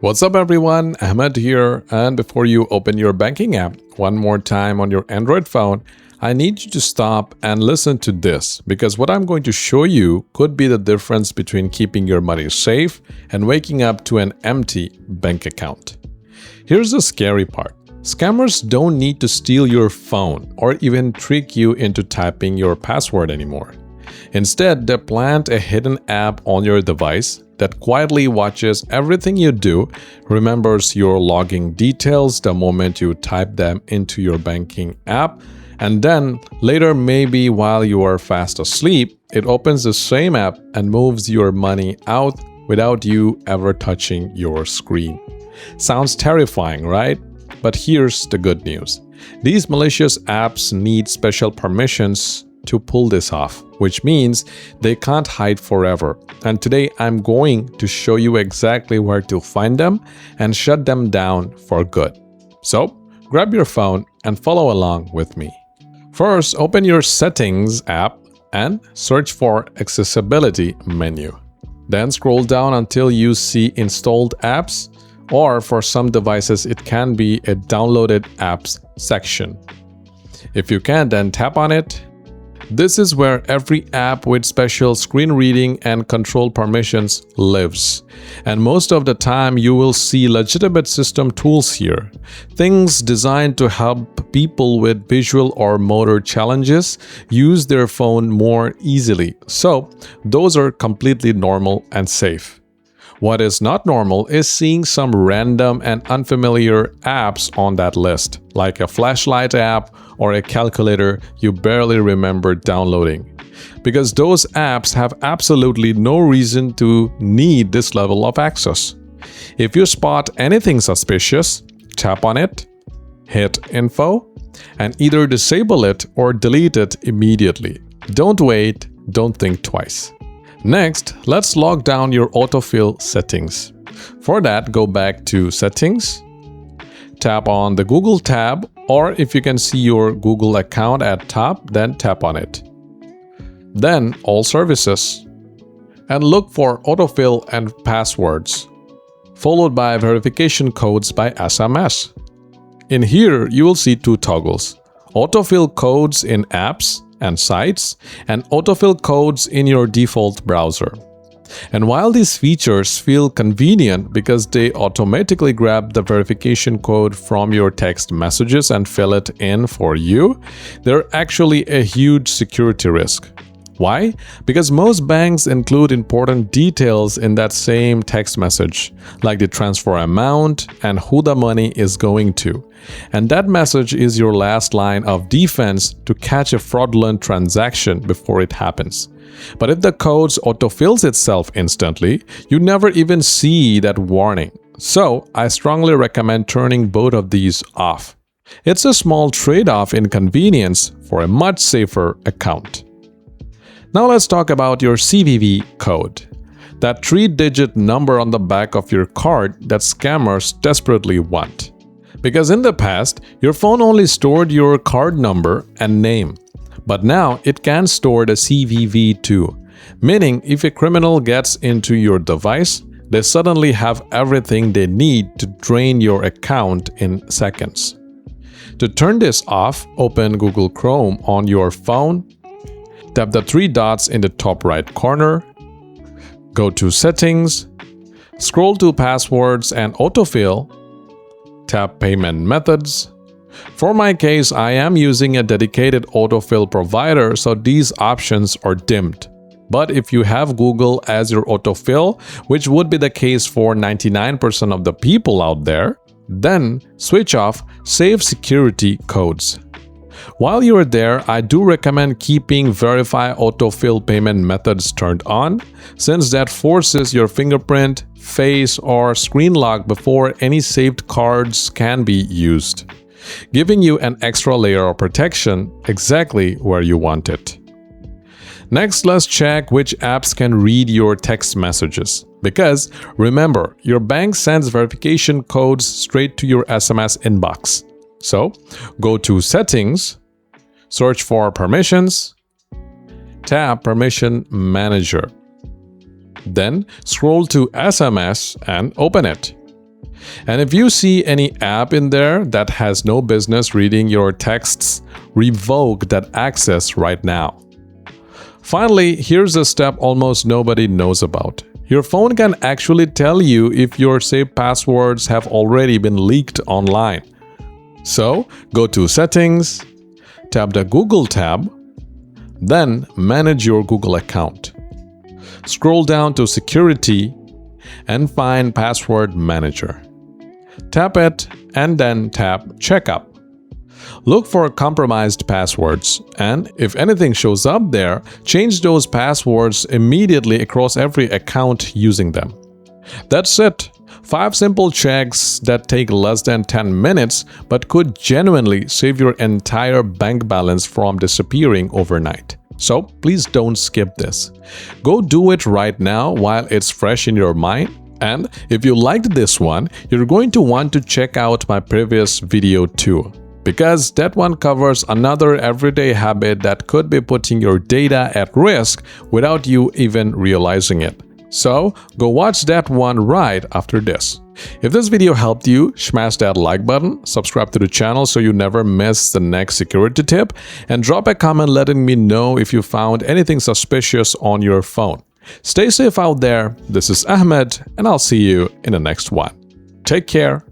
What's up everyone, Ahmed here, and before you open your banking app one more time on your Android phone, I need you to stop and listen to this because what I'm going to show you could be the difference between keeping your money safe and waking up to an empty bank account. Here's the scary part. Scammers don't need to steal your phone or even trick you into typing your password anymore. Instead, they plant a hidden app on your device that quietly watches everything you do, remembers your login details the moment you type them into your banking app, and then later, maybe while you are fast asleep, it opens the same app and moves your money out without you ever touching your screen. Sounds terrifying, right? But here's the good news. These malicious apps need special permissions to pull this off, which means they can't hide forever. And today I'm going to show you exactly where to find them and shut them down for good. So grab your phone and follow along with me. First, open your Settings app and search for Accessibility menu. Then scroll down until you see Installed Apps, or for some devices it can be a Downloaded Apps section. If you can, then tap on it. This is where every app with special screen reading and control permissions lives. And most of the time you will see legitimate system tools here. Things designed to help people with visual or motor challenges use their phone more easily. So those are completely normal and safe. What is not normal is seeing some random and unfamiliar apps on that list, like a flashlight app or a calculator you barely remember downloading. Because those apps have absolutely no reason to need this level of access. If you spot anything suspicious, tap on it, hit Info, and either disable it or delete it immediately. Don't wait, don't think twice. Next, let's lock down your autofill settings. For that, go back to Settings, tap on the Google tab, or if you can see your Google account at top, then tap on it. Then All Services, and look for Autofill and Passwords, followed by verification codes by SMS. In here, you will see two toggles: autofill codes in apps and sites, and autofill codes in your default browser. And while these features feel convenient because they automatically grab the verification code from your text messages and fill it in for you, they're actually a huge security risk. Why? Because most banks include important details in that same text message, like the transfer amount and who the money is going to. And that message is your last line of defense to catch a fraudulent transaction before it happens. But if the code autofills itself instantly, you never even see that warning. So I strongly recommend turning both of these off. It's a small trade-off in convenience for a much safer account. Now let's talk about your CVV code, that 3-digit number on the back of your card that scammers desperately want. Because in the past, your phone only stored your card number and name, but now it can store the CVV too, meaning if a criminal gets into your device, they suddenly have everything they need to drain your account in seconds. To turn this off, open Google Chrome on your phone. Tap the 3 dots in the top right corner, go to Settings, scroll to Passwords and Autofill, tap Payment Methods. For my case, I am using a dedicated autofill provider, so these options are dimmed. But if you have Google as your autofill, which would be the case for 99% of the people out there, then switch off Save Security Codes. While you are there, I do recommend keeping Verify Autofill Payment Methods turned on, since that forces your fingerprint, face, or screen lock before any saved cards can be used, giving you an extra layer of protection exactly where you want it. Next, let's check which apps can read your text messages. Because remember, your bank sends verification codes straight to your SMS inbox. So, go to Settings, search for Permissions, tap Permission Manager. Then scroll to SMS and open it. And if you see any app in there that has no business reading your texts, revoke that access right now. Finally, here's a step almost nobody knows about. Your phone can actually tell you if your saved passwords have already been leaked online. So, go to Settings, tap the Google tab, then Manage your Google account. Scroll down to Security and find Password Manager. Tap it and then tap Checkup. Look for compromised passwords, and if anything shows up there, change those passwords immediately across every account using them. That's it. 5 simple checks that take less than 10 minutes but could genuinely save your entire bank balance from disappearing overnight. So please don't skip this. Go do it right now while it's fresh in your mind. And if you liked this one, you're going to want to check out my previous video too, because that one covers another everyday habit that could be putting your data at risk without you even realizing it. So go watch that one right after this. If this video helped you, smash that like button, subscribe to the channel so you never miss the next security tip, and drop a comment letting me know if you found anything suspicious on your phone. Stay safe out there. This is Ahmed, and I'll see you in the next one. Take care.